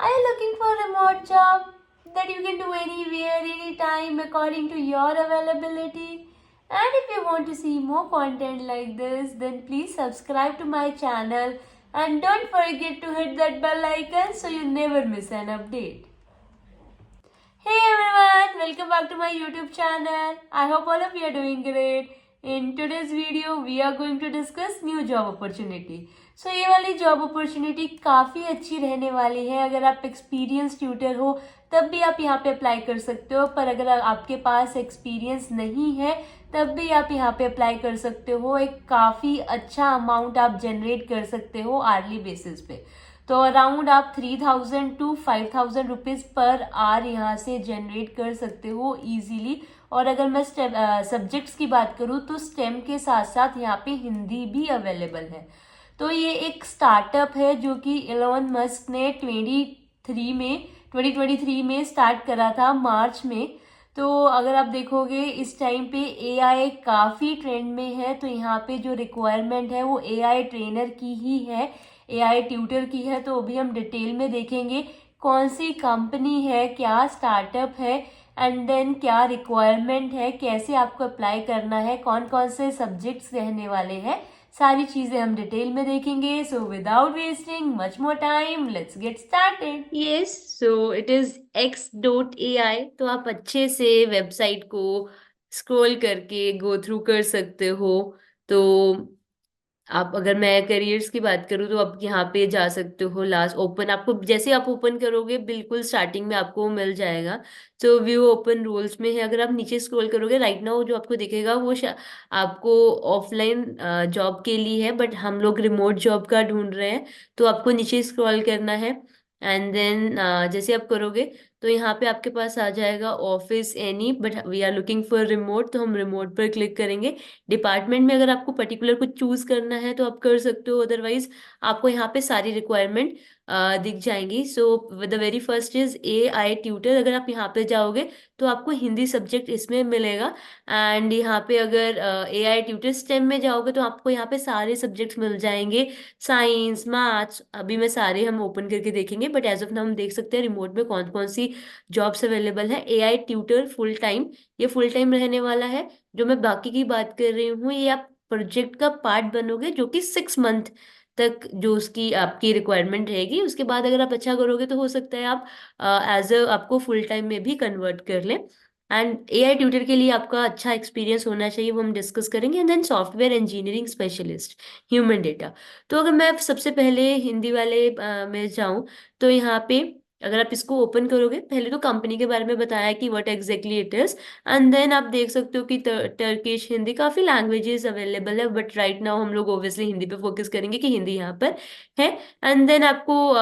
Are you looking for a remote job that you can do anywhere, anytime, according to your availability? And if you want to see more content like this, then please subscribe to my channel and don't forget to hit that bell icon so you never miss an update. Hey everyone, welcome back to my YouTube channel. I hope all of you are doing great. In today's video, we are going to discuss new job opportunity. So ये वाली job opportunity काफ़ी अच्छी रहने वाली है. अगर आप experience tutor हो तब भी आप यहाँ पे अप्लाई कर सकते हो, पर अगर आपके पास एक्सपीरियंस नहीं है तब भी आप यहाँ पे अप्लाई कर सकते हो. एक काफ़ी अच्छा अमाउंट आप जनरेट कर सकते हो आर्ली बेसिस पे. तो अराउंड आप 3000 टू 5000 रुपीज़ पर आवर यहाँ से जनरेट कर सकते हो इजीली. और अगर मैं सब्जेक्ट्स की बात करूँ तो स्टेम के साथ साथ यहाँ पे हिंदी भी अवेलेबल है. तो ये एक स्टार्टअप है जो कि एलोन मस्क ने 2023 में स्टार्ट करा था मार्च में. तो अगर आप देखोगे इस टाइम पे एआई काफ़ी ट्रेंड में है. तो यहाँ पे जो रिक्वायरमेंट है वो एआई ट्रेनर की ही है, एआई ट्यूटर की है. तो अभी हम डिटेल में देखेंगे कौन सी कंपनी है, क्या स्टार्टअप है, एंड देन क्या रिक्वायरमेंट है, कैसे आपको अप्लाई करना है, कौन कौन से सब्जेक्ट्स रहने वाले हैं. सारी चीजें हम डिटेल में देखेंगे. So without wasting much more time, let's get started. Yes, so it is x.ai. तो आप अच्छे से वेबसाइट को स्क्रॉल करके गो थ्रू कर सकते हो. तो आप, अगर मैं करियर्स की बात करूँ तो आप यहाँ पे जा सकते हो. लास्ट ओपन, आपको जैसे आप ओपन करोगे बिल्कुल स्टार्टिंग में आपको मिल जाएगा. तो व्यू ओपन रोल्स में है. अगर आप नीचे स्क्रॉल करोगे राइट नाउ जो आपको दिखेगा वो आपको ऑफलाइन जॉब के लिए है, बट हम लोग रिमोट जॉब का ढूंढ रहे हैं. तो आपको नीचे स्क्रॉल करना है एंड देन जैसे आप करोगे तो यहाँ पे आपके पास आ जाएगा office any, but we are looking for remote. तो हम रिमोट पर क्लिक करेंगे. डिपार्टमेंट में अगर आपको पर्टिकुलर कुछ चूज करना है तो आप कर सकते हो, अदरवाइज आपको यहाँ पे सारी रिक्वायरमेंट दिख जाएंगी. So the very first is a I tutor. अगर आप यहाँ पे जाओगे तो आपको हिंदी सब्जेक्ट इसमें मिलेगा. एंड यहाँ पे अगर ए आई ट्यूटर स्टेम में जाओगे तो आपको यहाँ पे सारे सब्जेक्ट्स मिल जाएंगे, साइंस, मैथ्स. अभी मैं सारे हम ओपन करके देखेंगे, बट एज ऑफ नाउ हम देख सकते हैं रिमोट में कौन कौन सी जॉब्स अवेलेबल है. ए आई ट्यूटर फुल टाइम, ये फुल टाइम रहने वाला है. जो मैं बाकी की बात कर रही हूँ ये आप प्रोजेक्ट का पार्ट बनोगे, जो कि 6 मंथ तक जो उसकी आपकी रिक्वायरमेंट रहेगी. उसके बाद अगर आप अच्छा करोगे तो हो सकता है आप एज अ आपको फुल टाइम में भी कन्वर्ट कर लें. एंड एआई ट्यूटर के लिए आपका अच्छा एक्सपीरियंस होना चाहिए, वो हम डिस्कस करेंगे. And then software engineering specialist, human data. तो अगर मैं सबसे पहले हिंदी वाले में जाऊं तो यहाँ पे अगर आप इसको ओपन करोगे, पहले तो कंपनी के बारे में बताया कि what exactly it is. And then आप देख सकते हो कि टर्किश, हिंदी, काफी लैंग्वेजेस अवेलेबल है, बट राइट नाउ हम लोग ओब्वियसली हिंदी पे फोकस करेंगे कि हिंदी यहाँ पर है. एंड देन आपको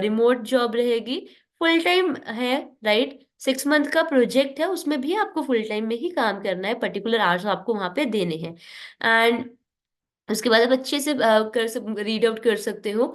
रिमोट जॉब रहेगी, फुल टाइम है, राइट. 6 मंथ का प्रोजेक्ट है, उसमें भी आपको फुल टाइम में ही काम करना है, पर्टिकुलर आवर्स आपको वहां पे देने हैं. एंड उसके बाद आप अच्छे से रीड आउट कर सकते हो.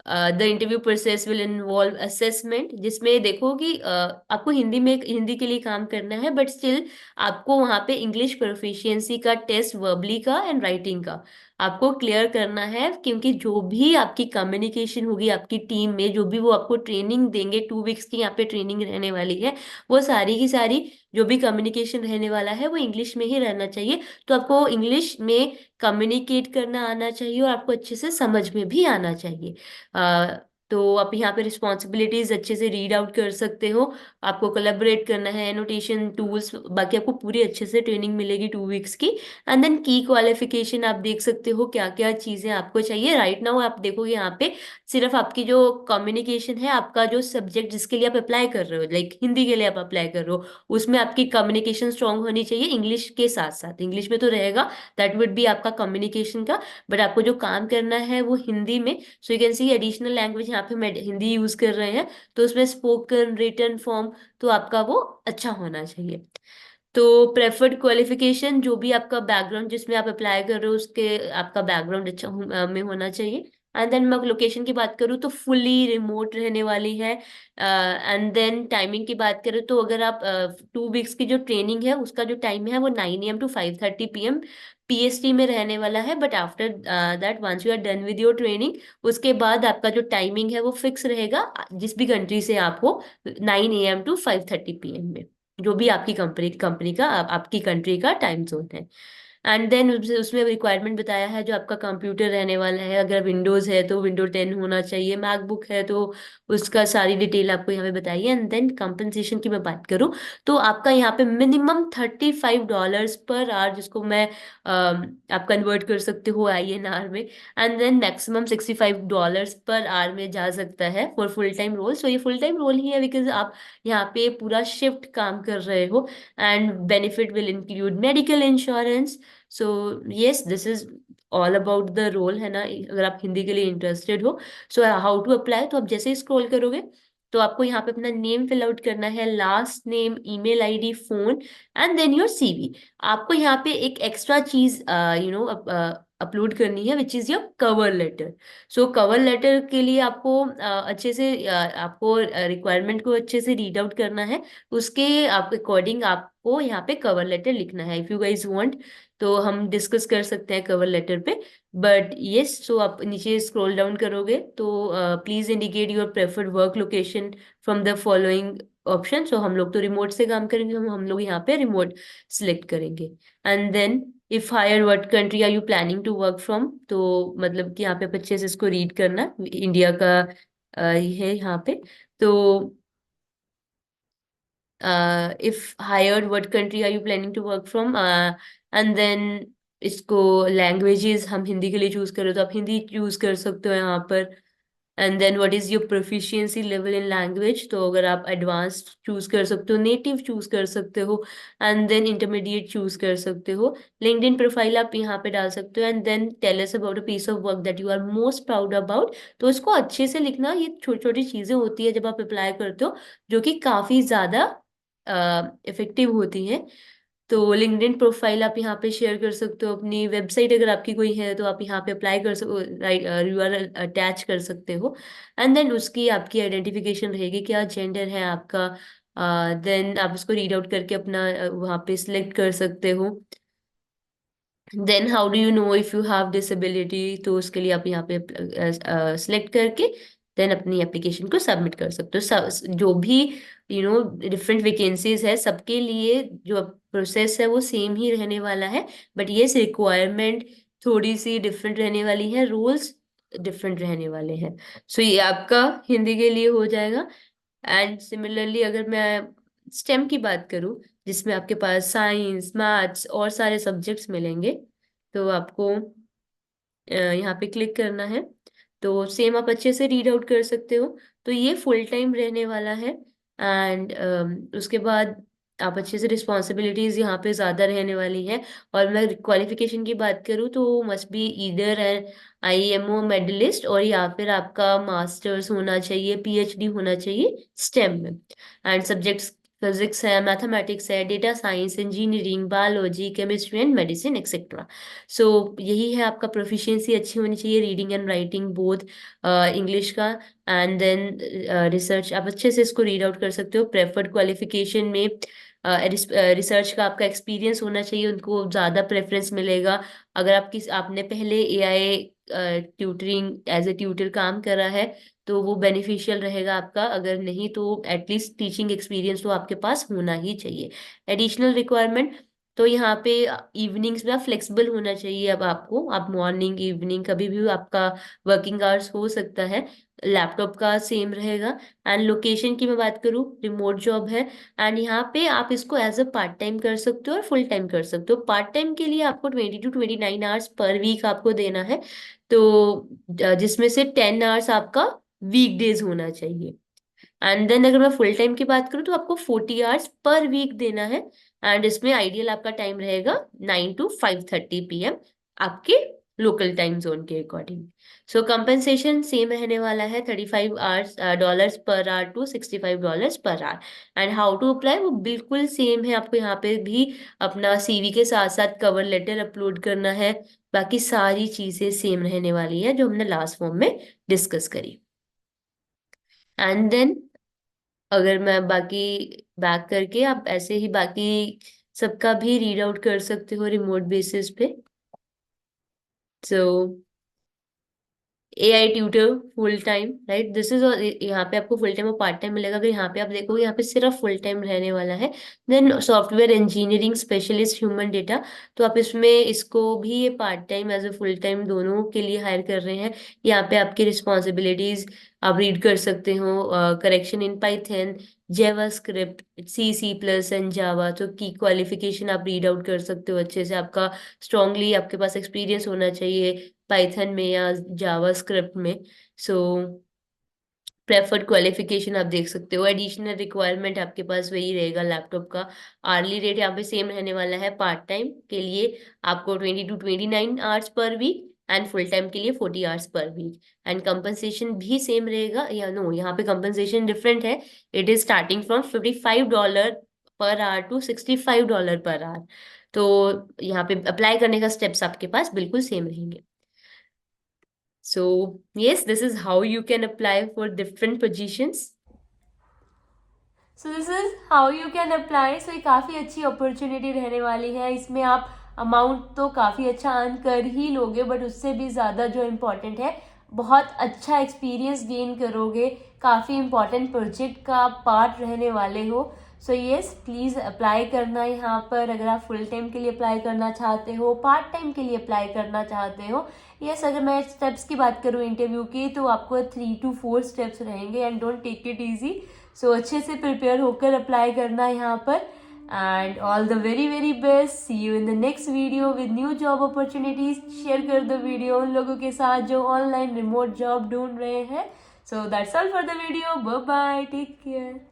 The interview process will involve assessment, जिसमें देखो कि आपको हिंदी में हिंदी के लिए काम करना है, बट स्टिल आपको वहाँ पे इंग्लिश प्रोफिशिएंसी का टेस्ट, वर्बली का एंड राइटिंग का आपको क्लियर करना है. क्योंकि जो भी आपकी कम्युनिकेशन होगी आपकी टीम में, जो भी वो आपको ट्रेनिंग देंगे, 2 वीक्स की यहाँ पे ट्रेनिंग रहने वाली है, वो सारी की सारी जो भी कम्युनिकेशन रहने वाला है वो इंग्लिश में ही रहना चाहिए. तो आपको इंग्लिश में कम्युनिकेट करना आना चाहिए और आपको अच्छे से समझ में भी आना चाहिए. तो आप यहाँ पे रिस्पॉन्सिबिलिटीज अच्छे से रीड आउट कर सकते हो. आपको कोलैबोरेट करना है, एनोटेशन टूल्स, बाकी आपको पूरी अच्छे से ट्रेनिंग मिलेगी 2 वीक्स की. एंड देन की क्वालिफिकेशन आप देख सकते हो क्या क्या चीजें आपको चाहिए. राइट नाउ आप देखोगे यहाँ पे सिर्फ आपकी जो कम्युनिकेशन है, आपका जो सब्जेक्ट जिसके लिए आप अप्लाई कर रहे हो, लाइक हिंदी के लिए आप अप्लाई कर रहे हो, उसमें आपकी कम्युनिकेशन स्ट्रांग होनी चाहिए. इंग्लिश के साथ साथ, इंग्लिश में तो रहेगा, दैट वुड बी आपका कम्युनिकेशन का, बट आपको जो काम करना है वो हिंदी में. So you can see additional language, यहाँ पे मैं हिंदी यूज कर रहे हैं, तो उसमें स्पोकन, रिटन फॉर्म, तो आपका वो अच्छा होना चाहिए. तो प्रेफर्ड क्वालिफिकेशन, जो भी आपका बैकग्राउंड जिसमें आप अप्लाई कर रहे हो उसके आपका बैकग्राउंड अच्छा में होना चाहिए. एंड देन मैं लोकेशन की बात करूँ तो फुली रिमोट रहने वाली है। एंड देन टाइमिंग की बात करें तो अगर आप 2 वीक्स की जो ट्रेनिंग है उसका जो टाइम है वो 9 AM to 5:30 PM PST में रहने वाला है। But after that once you are done with your training, उसके बाद आपका जो टाइमिंग है वो फिक्स रहेगा, जिस भी कंट्री से आप हो, 9 AM to 5:30 PM में, जो भी आपकी कंपनी कंपनी का आपकी कंट्री का टाइम जोन है। एंड देन उसमें रिक्वायरमेंट बताया है जो आपका कंप्यूटर रहने वाला है, अगर विंडोज है तो विंडो 10 होना चाहिए, मैकबुक है तो उसका सारी डिटेल आपको यहाँ पे बताइए। एंड देन कंपनसेशन की मैं बात करूँ तो आपका यहाँ पे मिनिमम $35 पर आवर, जिसको मैं आप कन्वर्ट कर सकते हो INR में, and then maximum $65 per our में जा सकता है फॉर फुल टाइम रोल। सो ये फुल टाइम रोल ही है बिकॉज आप यहाँ पे पूरा शिफ्ट काम कर रहे हो। And benefit will include medical insurance. So yes, this is all about the role, है ना, अगर आप हिंदी के लिए इंटरेस्टेड हो। सो हाउ टू अप्लाई, तो आप जैसे ही स्क्रॉल करोगे तो आपको यहाँ पे अपना नेम फिल आउट करना है, last name, email ID, phone, and then your CV। आपको यहाँ पे एक एक्स्ट्रा चीज अपलोड करनी है, which is your cover letter. So cover letter के लिए आपको अच्छे से आपको रिक्वायरमेंट को अच्छे से रीड आउट करना है, उसके आप अकॉर्डिंग आपको यहाँ पे कवर लेटर लिखना है। इफ यू गाइज वांट तो हम डिस्कस कर सकते हैं कवर लेटर पे। बट यस, सो आप नीचे स्क्रॉल डाउन करोगे तो please indicate your preferred work location from the following option. So हम लोग तो रिमोट से काम करेंगे, हम लोग यहाँ पे रिमोट सिलेक्ट करेंगे। And then if hire, what country are you planning to work from, तो मतलब कि यहाँ पे आप अच्छे से इसको रीड करना, इंडिया का ये है यहाँ पे। तो if hired, what country are you planning to work from, and then इसको लैंग्वेजेस हम हिंदी के लिए चूज करें तो आप हिंदी चूज कर सकते हो यहाँ पर। And then what is your proficiency level in language, तो अगर आप एडवांस चूज कर सकते हो, नेटिव चूज कर सकते हो, एंड देन इंटरमीडिएट चूज कर सकते हो। लिंक्डइन प्रोफाइल आप यहाँ पे डाल सकते हो। And then tell us about a piece of work that you are most proud about, तो इसको अच्छे से लिखना। ये छोटी छोटी चीजें होती है जब आप अप्लाई करते हो जो कि काफी ज्यादा इफेक्टिव होती हैं। तो लिंक्डइन प्रोफाइल आप यहाँ पे शेयर कर सकते हो, अपनी वेबसाइट अगर आपकी कोई है तो आप यहाँ पे अप्लाई कर सकते, राइट, URL अटैच कर सकते हो। एंड देन उसकी आपकी आइडेंटिफिकेशन रहेगी, क्या जेंडर है आपका। देन आप उसको रीड आउट करके अपना वहाँ पे सिलेक्ट कर सकते हो। Then how do you know if you have disability, तो उसके लिए आप यहाँ पे सिलेक्ट करके देन अपनी एप्लीकेशन को सबमिट कर सकते हो। जो भी डिफरेंट वैकेंसीज है, सबके लिए जो प्रोसेस है वो सेम ही रहने वाला है। बट ये रिक्वायरमेंट थोड़ी सी डिफरेंट रहने वाली है, रूल्स डिफरेंट रहने वाले हैं। सो ये आपका हिंदी के लिए हो जाएगा। एंड सिमिलरली अगर मैं स्टेम की बात करूं, जिसमें आपके पास साइंस, मैथ्स और सारे सब्जेक्ट्स मिलेंगे, तो आपको यहाँ पे क्लिक करना है। तो सेम आप अच्छे से रीड आउट कर सकते हो। तो ये फुल टाइम रहने वाला है। एंड उसके बाद आप अच्छे से, रिस्पॉन्सिबिलिटीज यहाँ पे ज्यादा रहने वाली है। और मैं क्वालिफिकेशन की बात करूँ तो must be either an IMO medalist, और या फिर आपका मास्टर्स होना चाहिए, PhD होना चाहिए स्टेम में। एंड सब्जेक्ट्स फिजिक्स है, मैथमेटिक्स है, data science, engineering, biology, chemistry and medicine etcetera. So यही है आपका प्रोफिशिएंसी अच्छी होनी चाहिए, reading and writing both, English का। एंड देन रिसर्च आप अच्छे से इसको रीड आउट कर सकते हो। प्रेफर्ड क्वालिफिकेशन में रिसर्च का आपका एक्सपीरियंस होना चाहिए, उनको ज़्यादा प्रेफरेंस मिलेगा। अगर आपने पहले AI tutoring as a tutor काम करा है तो वो बेनिफिशियल रहेगा आपका, अगर नहीं तो एटलीस्ट टीचिंग एक्सपीरियंस तो आपके पास होना ही चाहिए। एडिशनल रिक्वायरमेंट, तो यहाँ पे इवनिंग्स में आप फ्लेक्सिबल होना चाहिए। अब आपको, आप मॉर्निंग इवनिंग कभी भी आपका वर्किंग आवर्स हो सकता है। लैपटॉप का सेम रहेगा। एंड लोकेशन की मैं बात करूँ, रिमोट जॉब है। एंड यहाँ पे आप इसको एज अ पार्ट टाइम कर सकते हो और फुल टाइम कर सकते हो। पार्ट टाइम के लिए आपको 20 to 29 आवर्स पर वीक आपको देना है, तो जिसमें से 10 आवर्स आपका वीकडेज होना चाहिए। एंड देन अगर मैं फुल टाइम की बात करूँ तो आपको 40 आवर्स पर वीक देना है। एंड इसमें आइडियल आपका टाइम रहेगा 9 to 5:30 PM आपके लोकल टाइम जोन के अकॉर्डिंग। सो कंपनसेशन सेम रहने वाला है, $35 per hour to $65 per hour. And how to apply, वो बिल्कुल सेम है। आपको यहाँ पे भी अपना CV के साथ साथ कवर लेटर अपलोड करना है। बाकी सारी चीजें सेम रहने वाली है जो हमने लास्ट फॉर्म में डिस्कस करी। एंड देन अगर मैं बाकी बैक करके आप ऐसे ही बाकी सबका भी रीड आउट कर सकते हो रिमोट बेसिस पे। सो AI tutor full time, right, this is, यहाँ पे आपको फुल टाइम और पार्ट टाइम मिलेगा। अगर यहाँ पे आप देखोगे यहाँ पे सिर्फ फुल टाइम रहने वाला है। Then software engineering specialist human data, तो आप इसमें इसको भी ये part time as a full time दोनों के लिए हायर कर रहे हैं। यहाँ पे आपकी रिस्पॉन्सिबिलिटीज आप रीड कर सकते हो, correction in Python, JavaScript, C++ and Java. तो की क्वालिफिकेशन आप रीड आउट कर सकते हो अच्छे से। आपका स्ट्रांगली आपके पास एक्सपीरियंस होना चाहिए पाइथन में या जावास्क्रिप्ट में। सो प्रेफर्ड क्वालिफिकेशन आप देख सकते हो। एडिशनल रिक्वायरमेंट आपके पास वही रहेगा लैपटॉप का। आर्ली रेट यहाँ पे सेम रहने वाला है पार्ट टाइम के लिए आपको 20 to 29 hours per week, and full time के लिए 40 hours per week. And compensation भी सेम रहेगा, या नो, यहाँ पे कंपनसेशन डिफरेंट है। It is starting from $55 per hour to $65 per our. तो यहाँ पे अप्लाई करने का स्टेप्स आपके पास बिल्कुल सेम रहेंगे। So, yes, this is how you can apply for different positions. So this is how you can apply. सो ये काफ़ी अच्छी अपॉर्चुनिटी रहने वाली है। इसमें आप अमाउंट तो काफ़ी अच्छा अर्न कर ही लोगे, बट उससे भी ज़्यादा जो इम्पोर्टेंट है, बहुत अच्छा एक्सपीरियंस गेन करोगे। काफ़ी इम्पोर्टेंट प्रोजेक्ट का आप पार्ट रहने वाले हो। सो येस, प्लीज़ अप्लाई करना यहाँ पर। अगर आप फुल टाइम के लिए अप्लाई करना चाहते हो, पार्ट टाइम के लिए अप्लाई करना चाहते हो। यस, अगर मैं स्टेप्स की बात करूँ इंटरव्यू की, तो आपको 3 to 4 स्टेप्स रहेंगे, and don't take it easy. So अच्छे से प्रिपेयर होकर अप्लाई करना यहाँ पर। And all the very very best. See you in the next video with new job opportunities. Share कर दो वीडियो उन लोगों के साथ जो ऑनलाइन रिमोट जॉब ढूंढ रहे हैं। So that's all for the video. Bye bye, take care.